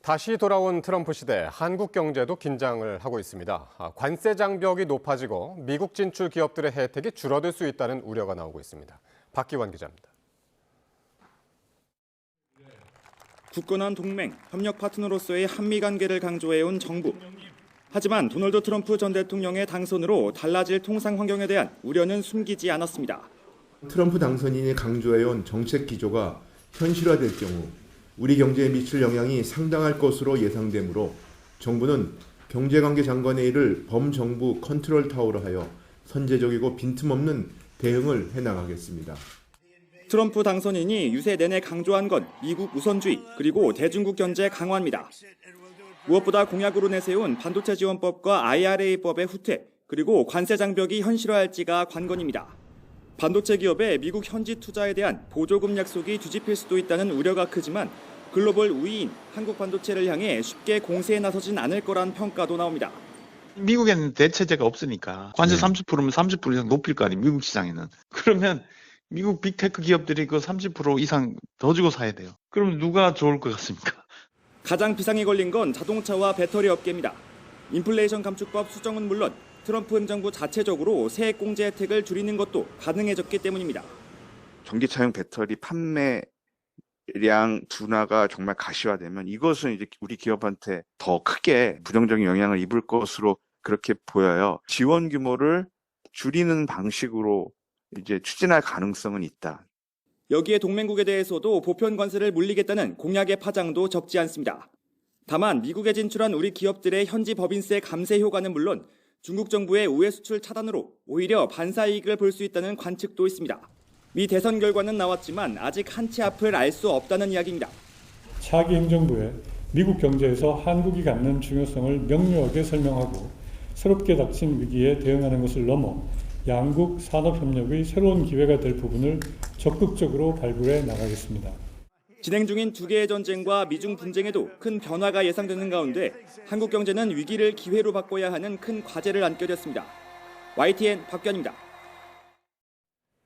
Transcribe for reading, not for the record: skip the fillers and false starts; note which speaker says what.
Speaker 1: 다시 돌아온 트럼프 시대, 한국 경제도 긴장을 하고 있습니다. 관세 장벽이 높아지고 미국 진출 기업들의 혜택이 줄어들 수 있다는 우려가 나오고 있습니다. 박기원 기자입니다.
Speaker 2: 굳건한 동맹, 협력 파트너로서의 한미 관계를 강조해온 정부. 하지만 도널드 트럼프 전 대통령의 당선으로 달라질 통상 환경에 대한 우려는 숨기지 않았습니다.
Speaker 3: 트럼프 당선인이 강조해온 정책 기조가 현실화될 경우 우리 경제에 미칠 영향이 상당할 것으로 예상되므로 정부는 경제관계 장관의 일을 범정부 컨트롤 타워로 하여 선제적이고 빈틈없는 대응을 해나가겠습니다.
Speaker 2: 트럼프 당선인이 유세 내내 강조한 건 미국 우선주의 그리고 대중국 견제 강화입니다. 무엇보다 공약으로 내세운 반도체 지원법과 IRA법의 후퇴 그리고 관세 장벽이 현실화할지가 관건입니다. 반도체 기업의 미국 현지 투자에 대한 보조금 약속이 뒤집힐 수도 있다는 우려가 크지만 글로벌 우위인 한국 반도체를 향해 쉽게 공세에 나서진 않을 거란 평가도 나옵니다.
Speaker 4: 미국에는 대체제가 없으니까 관세 30%면 30% 이상 높일 거 아니에요, 미국 시장에는. 그러면 미국 빅테크 기업들이 그 30% 이상 더 주고 사야 돼요. 그러면 누가 좋을 것 같습니까?
Speaker 2: 가장 비상이 걸린 건 자동차와 배터리 업계입니다. 인플레이션 감축법 수정은 물론 트럼프 행정부 자체적으로 세액 공제 혜택을 줄이는 것도 가능해졌기 때문입니다.
Speaker 5: 전기차용 배터리 판매량 둔화가 정말 가시화되면 이것은 이제 우리 기업한테 더 크게 부정적인 영향을 입을 것으로 그렇게 보여요. 지원 규모를 줄이는 방식으로 이제 추진할 가능성은 있다.
Speaker 2: 여기에 동맹국에 대해서도 보편 관세를 물리겠다는 공약의 파장도 적지 않습니다. 다만 미국에 진출한 우리 기업들의 현지 법인세 감세 효과는 물론 중국 정부의 우회 수출 차단으로 오히려 반사이익을 볼 수 있다는 관측도 있습니다. 미 대선 결과는 나왔지만 아직 한 치 앞을 알 수 없다는 이야기입니다.
Speaker 6: 차기 행정부에 미국 경제에서 한국이 갖는 중요성을 명료하게 설명하고 새롭게 닥친 위기에 대응하는 것을 넘어 양국 산업협력의 새로운 기회가 될 부분을 적극적으로 발굴해 나가겠습니다.
Speaker 2: 진행 중인 두 개의 전쟁과 미중 분쟁에도 큰 변화가 예상되는 가운데 한국 경제는 위기를 기회로 바꿔야 하는 큰 과제를 안게 됐습니다. YTN 박규환입니다.